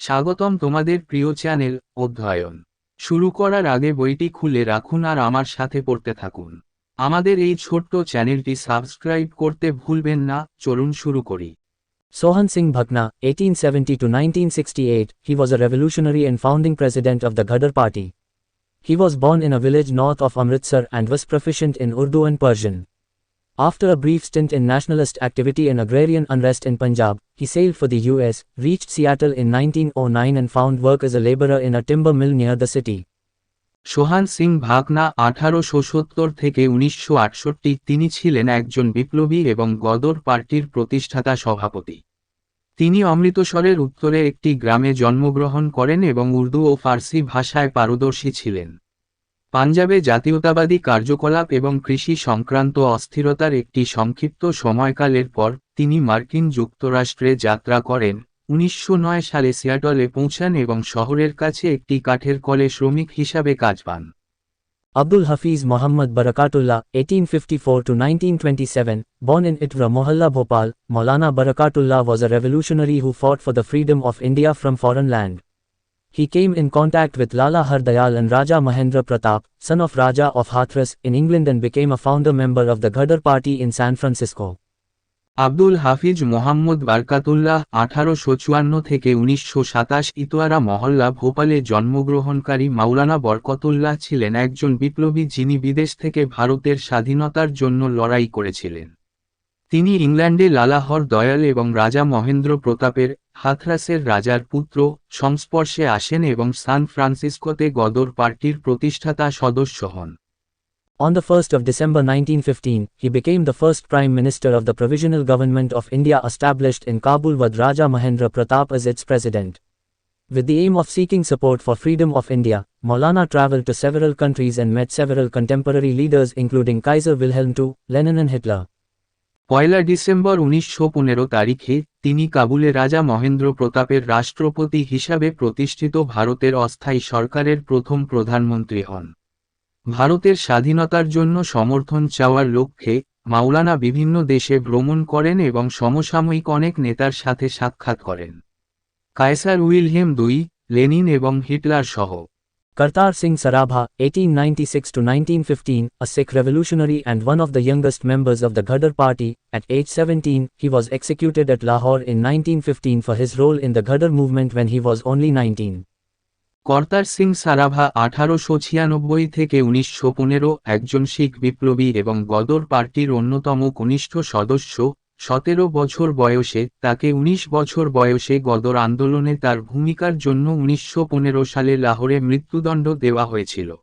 স্বাগতম তোমাদের প্রিয় চ্যানেল অধ্যয়ন শুরু করার আগে বইটি খুলে রাখুন আর আমার সাথে পড়তে থাকুন। আমাদের এই ছোট্ট চ্যানেলটি সাবস্ক্রাইব করতে ভুলবেন না। চলুন শুরু করি। Sohan Singh Bhakna, 1870 to 1968, he was a revolutionary and founding president of the Ghadar party. He was born in a village north of Amritsar and was proficient in Urdu and Persian. After a brief stint in nationalist activity and agrarian unrest in Punjab, he sailed for the US, reached Seattle in 1909 and found work as a laborer in a timber mill near the city. সোহান সিং ভাকনা 1870 থেকে 1968 তিনি ছিলেন একজন বিপ্লবী এবং গদর পার্টির প্রতিষ্ঠাতা সভাপতি। তিনি অমৃতসরের উত্তরে একটি গ্রামে জন্মগ্রহণ করেন এবং উর্দু ও ফার্সি ভাষায় পারদর্শী ছিলেন। পাঞ্জাবে জাতীয়তাবাদী কার্যকলাপ এবং কৃষি সংক্রান্ত অস্থিরতার একটি সংক্ষিপ্ত সময়কালের পর তিনি মার্কিন যুক্তরাষ্ট্রে যাত্রা করেন। 1909 সালে সিয়াটলে পৌঁছান এবং শহরের কাছে একটি কাঠের কলে শ্রমিক হিসাবে কাজ পান। Abdul Hafiz Muhammad Barakatullah, 1854 to 1927, born in Itra Mohalla Bhopal, Maulana Barakatullah was a revolutionary who fought for the freedom of India from foreign land. He came in contact with Lala Hardayal and Raja Mahendra Pratap, son of Raja of Hathras, in England and became a founder member of the Ghadar party in San Francisco. Abdul হাফিজ মোহাম্মদ বারকাতুল্লাহ 1854 থেকে 1927 ইতোয়ারা মহল্লা ভোপালে জন্মগ্রহণকারী মাওলানা বরকতুল্লাহ ছিলেন একজন বিপ্লবী যিনি বিদেশ থেকে ভারতের স্বাধীনতার জন্য লড়াই করেছিলেন। তিনি ইংল্যান্ডে লালা হরদয়াল এবং রাজা মহেন্দ্র প্রতাপের, হাথরাসের রাজার পুত্র, সংস্পর্শে আসেন এবং সান ফ্রান্সিসকোতে গদর পার্টির প্রতিষ্ঠাতা সদস্য হন। On the 1st of December 1915, he became the first Prime Minister of the Provisional Government of India established in Kabul with Raja Mahendra Pratap as its president. With the aim of seeking support for freedom of India, Maulana travelled to several countries and met several contemporary leaders including Kaiser Wilhelm II, Lenin and Hitler. 1 December 1915 তারিখে তিনি কাবুলে রাজা মহেন্দ্র প্রতাপের রাষ্ট্রপতি হিসাবে প্রতিষ্ঠিত ভারতের অস্থায়ী সরকারের প্রথম প্রধানমন্ত্রী হন। ভারতের স্বাধীনতার জন্য সমর্থন চাওয়ার লক্ষ্যে মাওলানা বিভিন্ন দেশে ভ্রমণ করেন এবং সমসাময়িক অনেক নেতার সাথে সাক্ষাৎ করেন। কায়সার উইলহেম II, লেনিন এবং হিটলার সহ। Kartar Singh Sarabha, 1896 to 1915, a Sikh revolutionary and one of the youngest members of the Ghadar party, at age 17, he was executed at Lahore in 1915 for his role in the Ghadar movement when he was only 19. কর্তার সিং সারাভা 1896 থেকে 1915 একজন শিখ বিপ্লবী এবং গদর পার্টির অন্যতম কনিষ্ঠ সদস্য। 17 বছর বয়সে তাকে 19 বছর বয়সে গদর আন্দোলনে তার ভূমিকার জন্য 1915 সালে লাহোরে মৃত্যুদণ্ড দেওয়া হয়েছিল।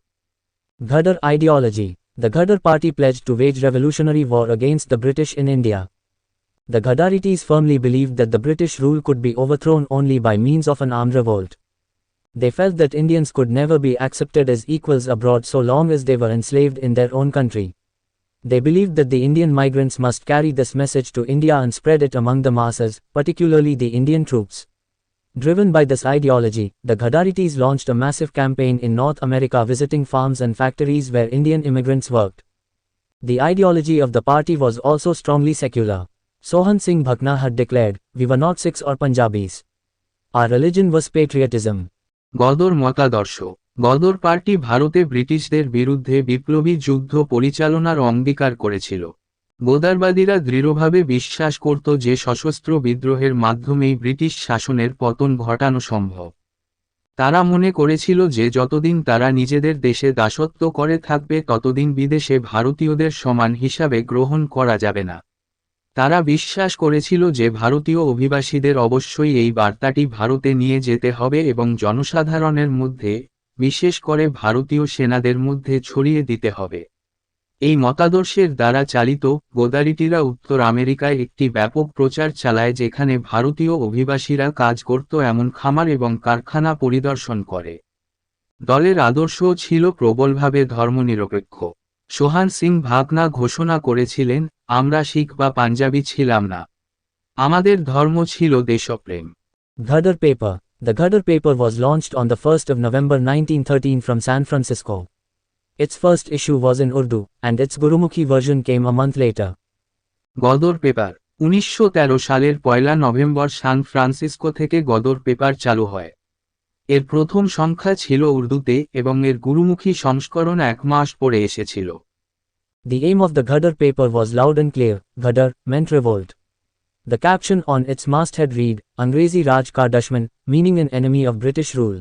Ghadar ideology. The Ghadar party pledged to wage revolutionary war against the British in India. The Ghadarites firmly believed that the British rule could be overthrown only by means of an armed revolt. They felt that Indians could never be accepted as equals abroad so long as they were enslaved in their own country. They believed that the Indian migrants must carry this message to India and spread it among the masses, particularly the Indian troops. Driven by this ideology, the Ghadarites launched a massive campaign in North America visiting farms and factories where Indian immigrants worked. The ideology of the party was also strongly secular. Sohan Singh Bhakna had declared, "We were not Sikhs or Punjabis. Our religion was patriotism." Ghadar মতাদর্শ। Ghadar party ভারতে ব্রিটিশদের বিরুদ্ধে বিপ্লবী যুদ্ধ পরিচালনার অঙ্গীকার করেছিল। গদারবাদীরা দৃঢ়ভাবে বিশ্বাস করত যে সশস্ত্র বিদ্রোহের মাধ্যমেই ব্রিটিশ শাসনের পতন ঘটানো সম্ভব। তারা মনে করেছিল যে যতদিন তারা নিজেদের দেশে দাসত্ব করে থাকবে ততদিন বিদেশে ভারতীয়দের সমান হিসাবে গ্রহণ করা যাবে না। তারা বিশ্বাস করেছিল যে ভারতীয় অভিবাসীদের অবশ্যই এই বার্তাটি ভারতে নিয়ে যেতে হবে এবং জনসাধারণের মধ্যে, বিশেষ করে ভারতীয় সেনাদের মধ্যে ছড়িয়ে দিতে হবে। এই মতাদর্শের দ্বারা চালিত, গোদারিটিরা উত্তর আমেরিকায় একটি ব্যাপক প্রচার চালায় যেখানে ভারতীয় অভিবাসীরা কাজ করত এমন খামার এবং কারখানা পরিদর্শন করে। দলের আদর্শও ছিল প্রবলভাবে ধর্মনিরপেক্ষ। সোহান সিং ভাকনা ঘোষণা করেছিলেন, আমরা শিখ বা পাঞ্জাবি ছিলাম না। আমাদের ধর্ম ছিল দেশপ্রেম। Ghadar paper. The Ghadar paper was launched on the 1st of November 1913 from San Francisco. Its first issue was in Urdu, and its Gurumukhi version came a month later. Ghadar paper 1913 সালের 1 নভেম্বর সান ফ্রান্সিসকো থেকে Ghadar paper চালু হয়। এর প্রথম সংখ্যা ছিল উর্দুতে এবং এর গুরুমুখী সংস্করণ 1 মাস পরে এসেছিল। The aim of the Ghadar paper was loud and clear. Ghadar meant revolt. The caption on its masthead read, Angrezi Raj ka Dushman, meaning an enemy of British rule.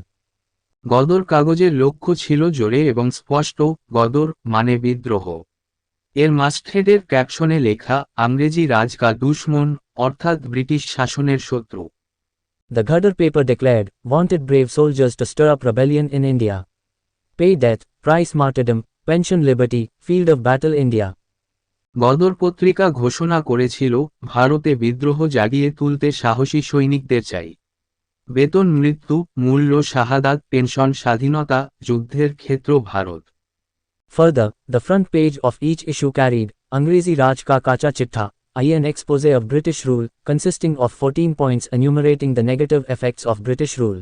Ghadar কাগজের লক্ষ্য ছিল জোরে এবং স্পষ্ট, গদর মানে বিদ্রোহ। এর মাস্টহেডের ক্যাপশনে লেখা, আংরেজি রাজ কা দুশমন, অর্থাৎ ব্রিটিশ শাসনের শত্রু। The Ghadar paper declared, wanted brave soldiers to stir up rebellion in India. Pay death, price martyrdom, pension liberty, field of battle India. Ghadar পত্রিকা ঘোষণা করেছিল, ভারতে বিদ্রোহ জাগিয়ে তুলতে সাহসী সৈনিকদের চাই। বেতন মৃত্যু, মূল্য শাহাদাত, পেনশন স্বাধীনতা, যুদ্ধের ক্ষেত্র Bharat. Further, the front page of each issue carried, Angrezi Raj ka Kacha Chittha, an expose of British rule, consisting of 14 points enumerating the negative effects of British rule.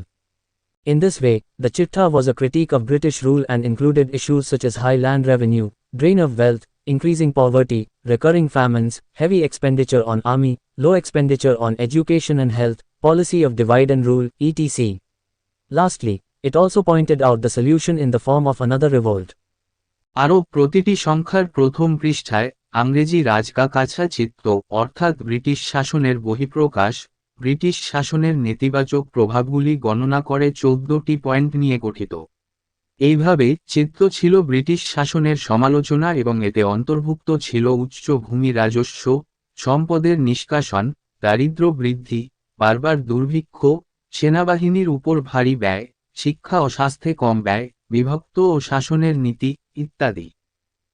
In this way, the Chittha was a critique of British rule and included issues such as high land revenue, drain of wealth, increasing poverty, recurring famines, heavy expenditure on army, low expenditure on education and health, policy of divide and rule, etc. Lastly, it also pointed out the solution in the form of another revolt. আরও প্রতিটি সংখ্যার প্রথম পৃষ্ঠায়, আংরেজি রাজ কা কাছা চিত্ত, অর্থাৎ British শাসনের বহিঃপ্রকাশ, ব্রিটিশ শাসনের নেতিবাচক প্রভাবগুলি গণনা করে 14টি পয়েন্ট নিয়ে গঠিত। এইভাবে চিত্ত ছিল ব্রিটিশ শাসনের সমালোচনা এবং এতে অন্তর্ভুক্ত ছিল উচ্চ ভূমি রাজস্ব, সম্পদের নিষ্কাশন, দারিদ্র্য বৃদ্ধি, বারবার দুর্ভিক্ষ, সেনাবাহিনীর উপর ভারী ব্যয়, শিক্ষা ও স্বাস্থ্যে কম ব্যয়, বিভক্ত ও শাসনের নীতি, ইত্যাদি।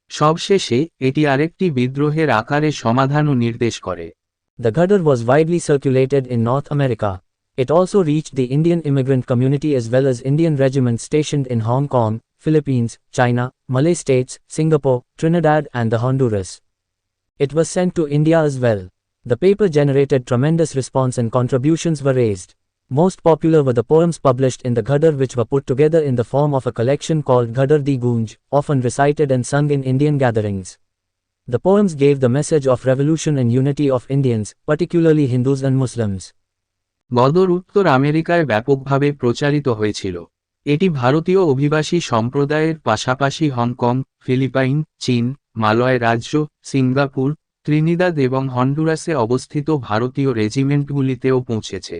সবশেষে এটি আরেকটি বিদ্রোহের আকারে সমাধানও নির্দেশ করে। The Ghadar was widely circulated in North America. It also reached the Indian immigrant community as well as Indian regiments stationed in Hong Kong, Philippines, China, Malay states, Singapore, Trinidad and the Honduras. It was sent to India as well. The paper generated tremendous response and contributions were raised. Most popular were the poems published in the Ghadar which were put together in the form of a collection called Ghadar Di Gunj, often recited and sung in Indian gatherings. The poems gave the message of revolution and unity of Indians, particularly Hindus and Muslims. Ghadar উত্তর আমেরিকায় ব্যাপকভাবে প্রচারিত হয়েছিল। এটি ভারতীয় অভিবাসী সম্প্রদায়ের পাশাপাশি হংকং, ফিলিপাইন, চীন, মালয় রাজ্য, সিঙ্গাপুর, ত্রিনিদাদ এবং হন্ডুরাসে অবস্থিত ভারতীয় রেজিমেন্টগুলিতেও পৌঁছেছে।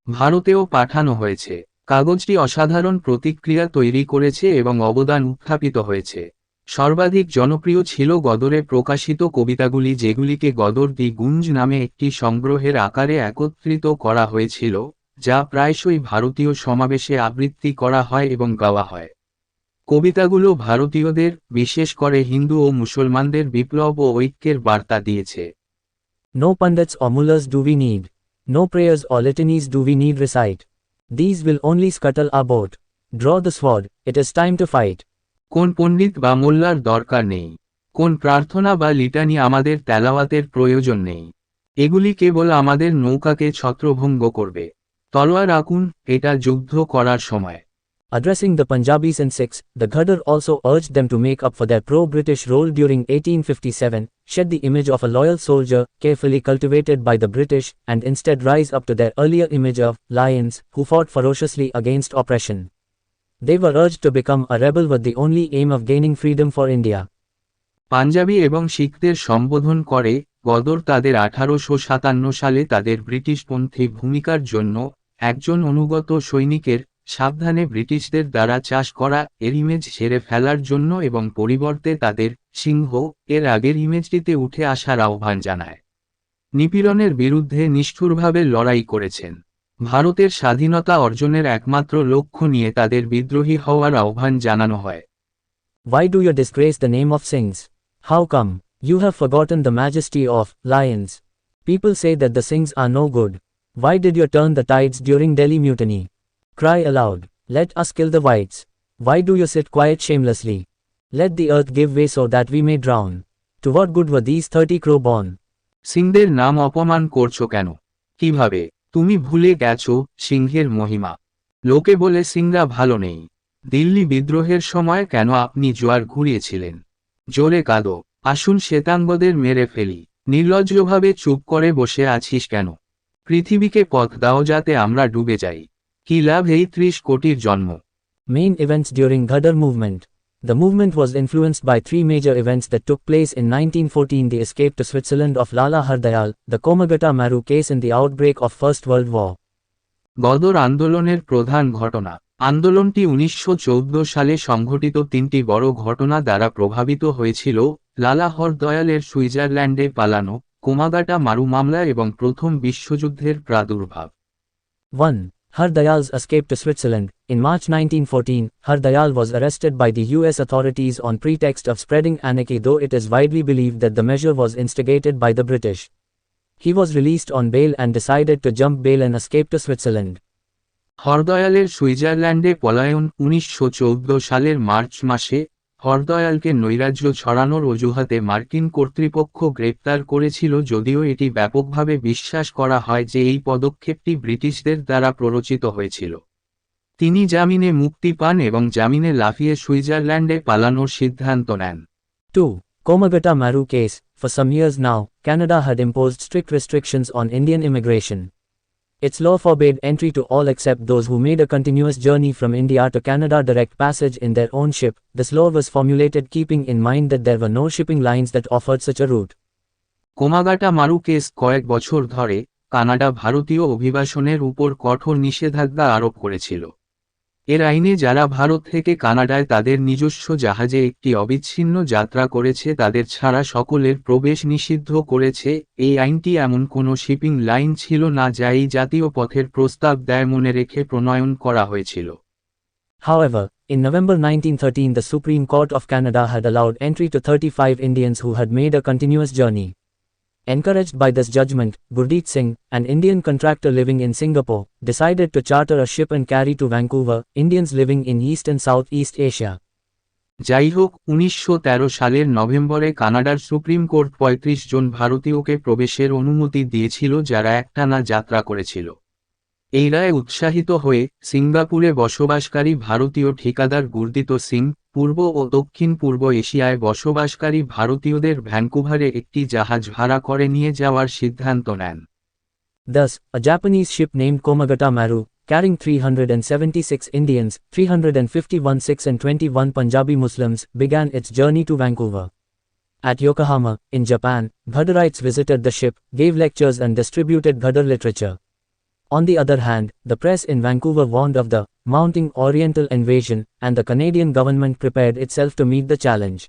ভারতেও পাঠানো হয়েছে। কাগজটি অসাধারণ প্রতিক্রিয়া তৈরি করেছে এবং অবদান উত্থাপিত হয়েছে। সর্বাধিক জনপ্রিয় ছিল গদরে প্রকাশিত কবিতাগুলি যেগুলিকে গদর দি গুঞ্জ নামে একটি সংগ্রহের আকারে একত্রিত করা হয়েছিল, যা প্রায়শই ভারতীয় সমাবেশে আবৃত্তি করা হয় এবং গাওয়া হয়। কবিতাগুলো ভারতীয়দের, বিশেষ করে হিন্দু ও মুসলমানদের বিপ্লব ও ঐক্যের বার্তা দিয়েছে। No pundits or mullahs do we need. No prayers or litanies do we need recite. These will only scuttle our boat. Draw the sword, it is time to fight. কোন পণ্ডিত বা মোল্লার দরকার নেই, কোন প্রার্থনা বা লিটানি আমাদের তেলাওয়াতের প্রয়োজন নেই। এগুলি কেবল আমাদের নৌকাকে ছত্রভঙ্গ করবে। তলোয়ার আঁকুন, এটা যুদ্ধ করার সময়। Addressing the Punjabis and Sikhs, the Ghadar also urged them to make up for their pro-British role during 1857, shed the image of a loyal soldier, carefully cultivated by the British, and instead rise up to their earlier image of lions, who fought ferociously against oppression. They were urged to become a rebel with the only aim of gaining freedom for India. Panjabi এবং শিখদের সম্বোধন করে, গদর তাদের 1857 সালে তাদের ব্রিটিশপন্থী ভূমিকার জন্য, একজন অনুগত সৈনিকের, সাবধানে ব্রিটিশদের দ্বারা চাষ করা এর ইমেজ ছেড়ে ফেলার জন্য এবং পরিবর্তে তাদের সিংহ এর আগের ইমেজটিতে উঠে আসার আহ্বান জানায়। নিপীড়নের বিরুদ্ধে নিষ্ঠুরভাবে লড়াই করেছেন। ভারতের স্বাধীনতা অর্জনের একমাত্র লক্ষ্য নিয়ে তাদের বিদ্রোহী হওয়ার আহ্বান জানানো হয়। Why do you disgrace the name of Singhs? How come? You have forgotten the majesty of lions. People say that the Singhs are no good. Why did you turn the tides during Delhi mutiny? Cry aloud, let us kill the whites. Why do you sit quiet shamelessly? Let the earth give way so that we may drown. To what good were these 30 crow born? সিংদের নাম অপমান করছো কেন? কিভাবে? তুমি ভুলে গেছো সিংহের মহিমা। লোকে বলে সিংরা ভালো নেই। দিল্লি বিদ্রোহের সময় কেন আপনি জোয়ার ঘুরিয়েছিলেন? জোরে কাঁদো, আসুন শ্বেতাঙ্গদের মেরে ফেলি। নির্লজ্জভাবে চুপ করে বসে আছিস কেন? পৃথিবীকে পথ দাও যাতে আমরা ডুবে যাই। কি লাভ এই 30 কোটির জন্ম? Main events during Ghadar movement. The movement was influenced by three major events that took place in 1914: the escape to Switzerland of Lala Hardayal, the Komagata Maru case and the outbreak of First World War. Ghadar আন্দোলনের প্রধান ঘটনা। আন্দোলনটি 1914 সালে সংঘটিত তিনটি বড় ঘটনা দ্বারা প্রভাবিত হয়েছিল: লালা হরদয়ালের সুইজারল্যান্ডে পালানো, কোমাগাটা মারু মামলা এবং প্রথম বিশ্বযুদ্ধের প্রাদুর্ভাব। 1. Hardayal's escape to Switzerland. In March 1914, Hardayal was arrested by the US authorities on pretext of spreading anarchy, though it is widely believed that the measure was instigated by the British. He was released on bail and decided to jump bail and escape to Switzerland. হরদয়ালের সুইজারল্যান্ডে পলায়ন। 1914 সালের March মাসে হরদয়ালকে নৈরাজ্য ছড়ানোর অজুহাতে মার্কিন কর্তৃপক্ষ গ্রেপ্তার করেছিল, যদিও এটি ব্যাপকভাবে বিশ্বাস করা হয় যে এই পদক্ষেপটি ব্রিটিশদের দ্বারা প্ররোচিত হয়েছিল। তিনি জামিনে মুক্তি পান এবং জামিনে লাফিয়ে সুইজারল্যান্ডে পালানোর সিদ্ধান্ত নেন। 2. Komagata Maru case. For some years now, Canada had imposed strict restrictions on Indian immigration. Its law forbade entry to all except those who made a continuous journey from India to Canada direct passage in their own ship. This law was formulated keeping in mind that there were no shipping lines that offered such a route. Komagata Maru case কয়েক বছর ধরে Canada ভারতীয় অভিবাসনের উপর কঠোর নিষেধাজ্ঞা আরোপ করেছিল। এর আইনে যারা ভারত থেকে কানাডায় তাদের নিজস্ব জাহাজে একটি অবিচ্ছিন্ন যাত্রা করেছে তাদের ছাড়া সকলের প্রবেশ নিষিদ্ধ করেছে। এই আইনটি এমন কোনো শিপিং লাইন ছিল না যা এই জাতীয় পথের প্রস্তাব দেয় মনে রেখে প্রণয়ন করা হয়েছিল। However, in November 1913, the Supreme Court of Canada had allowed entry to 35 Indians who had made a continuous journey. Encouraged by this judgment, Gurdeep Singh, an Indian contractor living in Singapore, decided to charter a ship and carry to Vancouver Indians living in East and Southeast Asia. যাই হোক, 1913 সালের নভেম্বরে কানাডার supreme court 35 জন ভারতীয়কে প্রবেশের অনুমতি দিয়েছিল যারা একটানা যাত্রা করেছিল। এই রায়ে উৎসাহিত হয়ে সিঙ্গাপুরে বসবাসকারী ভারতীয় ঠিকাদার গুরদীপ সিং পূর্ব ও দক্ষিণ পূর্ব এশিয়ায় বসবাসকারী ভারতীয়দের ভ্যানকুভারে একটি জাহাজ ভাড়া করে নিয়ে যাওয়ার সিদ্ধান্ত নেন। Thus, a Japanese ship named Komagata Maru, carrying 376 Indians, 351 Sikhs and 21 Punjabi Muslims, began its journey to Vancouver. At Yokohama, in Japan, Ghadarites visited the ship, gave lectures and distributed Ghadar literature. On the other hand, the press in Vancouver warned of the mounting Oriental invasion, and the Canadian government prepared itself to meet the challenge.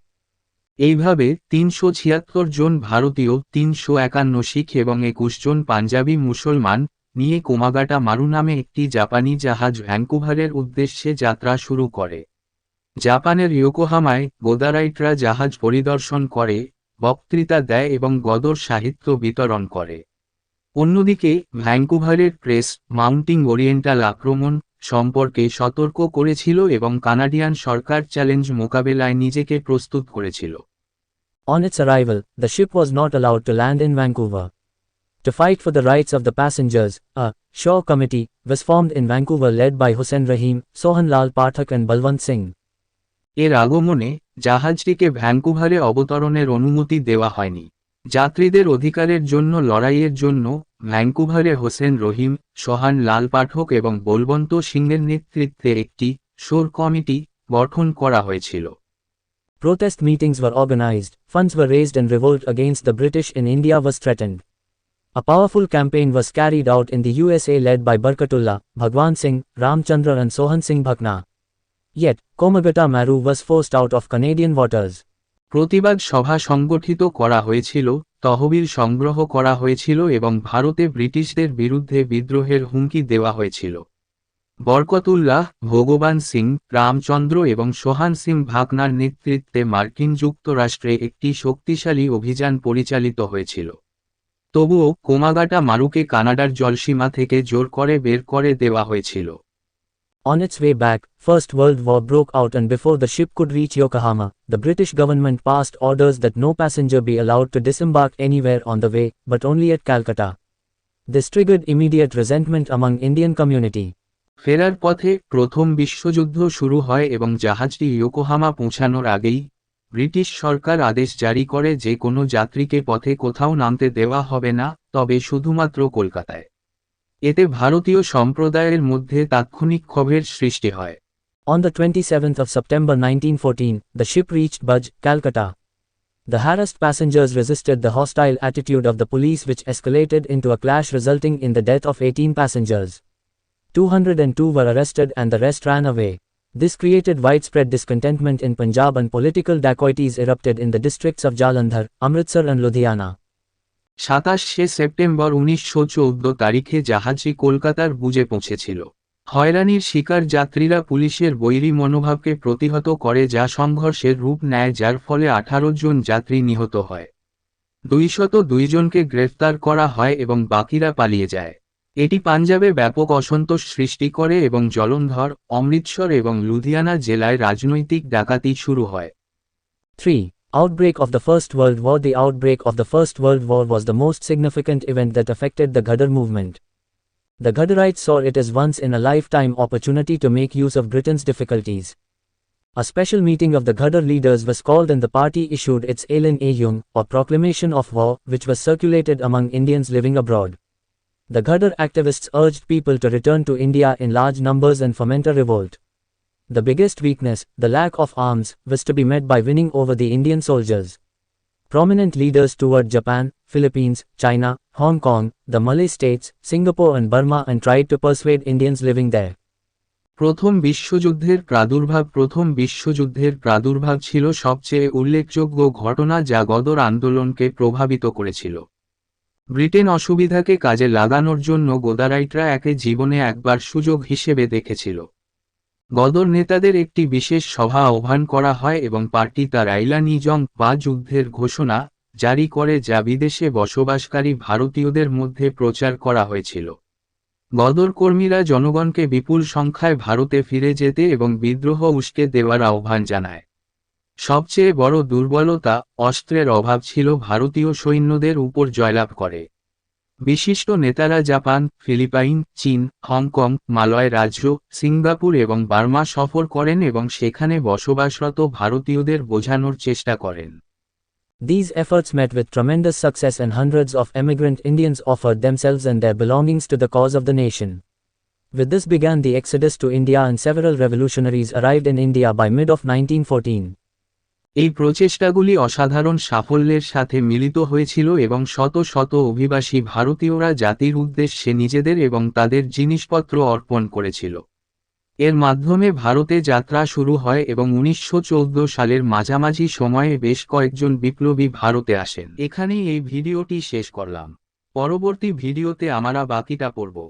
এইভাবে 376 জন ভারতীয়, 351 শিখ এবং 21 জন পাঞ্জাবি মুসলমান নিয়ে কোমাগাটা মারু নামে একটি জাপানি জাহাজ ভ্যানকুভারের উদ্দেশ্যে যাত্রা শুরু করে। জাপানের ইয়োকোহামায় গোদারাইটরা জাহাজ পরিদর্শন করে, বক্তৃতা দেয় এবং গদর সাহিত্য বিতরণ করে। অন্যদিকে ভ্যানকুভারের প্রেস মাউন্টিং ওরিয়েন্টাল আক্রমণ সম্পর্কে সতর্ক করেছিল এবং কানাডিয়ান সরকার চ্যালেঞ্জ মোকাবেলায় নিজেকে প্রস্তুত করেছিল। On its arrival, the ship was not allowed to land in Vancouver. To fight for the rights of the passengers, a Shaw Committee was formed in Vancouver led by Hussain Rahim, Sohan Lal Pathak and Balwant Singh. এর আগমনে জাহাজটিকে ভ্যানকুভারে অবতরণের অনুমতি দেওয়া হয়নি। যাত্রীদের অধিকারের জন্য লড়াইয়ের জন্য ভ্যানকুভারে হোসেন রহিম, সোহান লাল পাঠক এবং বলবন্ত সিংয়ের নেতৃত্বে একটি শোর কমিটি গঠন করা হয়েছিল। Protest meetings were organized, funds were raised and revolt against the British in India was threatened. A powerful campaign was carried out in the USA led by Barkatullah, Bhagwan Singh, Ramchandra and Sohan Singh Bhakna. Yet, Komagata Maru was forced out of Canadian waters. প্রতিবাদ সভা সংগঠিত করা হয়েছিল, তহবিল সংগ্রহ করা হয়েছিল এবং ভারতে ব্রিটিশদের বিরুদ্ধে বিদ্রোহের হুমকি দেওয়া হয়েছিল। বরকতুল্লাহ, ভগবান সিং, রামচন্দ্র এবং সোহান সিং ভাকনার নেতৃত্বে মার্কিন যুক্তরাষ্ট্রে একটি শক্তিশালী অভিযান পরিচালিত হয়েছিল। তবুও কোমাগাটা মারুকে কানাডার জলসীমা থেকে জোর করে বের করে দেওয়া হয়েছিল। On its way back, First World War broke out and before the ship could reach Yokohama, the British government passed orders that no passenger be allowed to disembark anywhere on the way, but only at Calcutta. This triggered immediate resentment among Indian community. ফেরার পথে প্রথম বিশ্বযুদ্ধ শুরু হয় এবং জাহাজটি Yokohama পৌঁছানোর আগেই ব্রিটিশ সরকার আদেশ জারি করে যে কোনো যাত্রীকে পথে কোথাও নামতে দেওয়া হবে না, তবে শুধুমাত্র কলকাতায়। এতে ভারতীয় সম্প্রদায়ের মধ্যে তাৎক্ষণিক ক্ষোভের সৃষ্টি হয়। On the 27th of September 1914, the ship reached Bhuj, Calcutta. The harassed passengers resisted the hostile attitude of the police, which escalated into a clash resulting in the death of 18 passengers. 202 were arrested and the rest ran away. This created widespread discontentment in Punjab and political dacoities erupted in the districts of Jalandhar, Amritsar and Ludhiana. 27শে September 1914 তারিখে জাহাজটি কলকাতার বুজে পৌঁছেছিল। হয়রানির শিকার যাত্রীরা পুলিশের বৈরী মনোভাবকে প্রতিহত করে, যা সংঘর্ষের রূপ নেয়, যার ফলে 18 জন যাত্রী নিহত হয়। 202 জনকে গ্রেফতার করা হয় এবং বাকিরা পালিয়ে যায়। এটি পাঞ্জাবে ব্যাপক অসন্তোষ সৃষ্টি করে এবং জলন্ধর, অমৃতসর এবং লুধিয়ানা জেলায় রাজনৈতিক ডাকাতি শুরু হয়। 3. Outbreak of the First World War. The outbreak of the First World War was the most significant event that affected the Ghadar movement. The Ghadarites saw it as once-in-a-lifetime opportunity to make use of Britain's difficulties. A special meeting of the Ghadar leaders was called and the party issued its Ailin-e-Jung, or Proclamation of War, which was circulated among Indians living abroad. The Ghadar activists urged people to return to India in large numbers and foment a revolt. The biggest weakness, the lack of arms, was to be met by winning over the Indian soldiers. Prominent leaders toured Japan, Philippines, China, Hong Kong, the Malay states, Singapore and Burma and tried to persuade Indians living there. প্রথম বিশ্বযুদ্ধের প্রাদুর্ভাব ছিল সবচেয়ে উল্লেখযোগ্য ঘটনা, যা গদর আন্দোলনকে প্রভাবিত করেছিল। ব্রিটেন অসুবিধাকে কাজে লাগানোর জন্য গদারাইটরা একে জীবনে একবার সুযোগ হিসেবে দেখেছিল। গদর নেতাদের একটি বিশেষ সভা আহ্বান করা হয় এবং পার্টি তার আইলান-ই-জং বা যুদ্ধের ঘোষণা জারি করে, যা বিদেশে বসবাসকারী ভারতীয়দের মধ্যে প্রচার করা হয়েছিল। গদর কর্মীরা জনগণকে বিপুল সংখ্যায় ভারতে ফিরে যেতে এবং বিদ্রোহ উস্কে দেওয়ার আহ্বান জানায়। সবচেয়ে বড় দুর্বলতা, অস্ত্রের অভাব ছিল ভারতীয় সৈন্যদের উপর জয়লাভ করে। বিশিষ্ট নেতারা জাপান, ফিলিপাইন, চীন, হংকং, মালয় রাজ্য, সিঙ্গাপুর এবং বার্মা সফর করেন এবং সেখানে বসবাসরত ভারতীয়দের বোঝানোর চেষ্টা করেন। These efforts met with tremendous success and hundreds of emigrant Indians offered themselves and their belongings to the cause of the nation. With this began the exodus to India and several revolutionaries arrived in India by mid of 1914. এই প্রচেষ্টাগুলি অসাধারণ সাফল্যের সাথে মিলিত হয়েছিল এবং শত শত অভিবাসী ভারতীয়রা জাতির উদ্দেশ্যে নিজেদের এবং তাদের জিনিসপত্র অর্পণ করেছিল। এর মাধ্যমে ভারতে যাত্রা শুরু হয় এবং 1914 সালের মাঝামাঝি সময়ে বেশ কয়েকজন বিপ্লবী ভারতে আসেন। এখানেই এই ভিডিওটি শেষ করলাম। পরবর্তী ভিডিওতে আমরা বাকিটা পড়ব।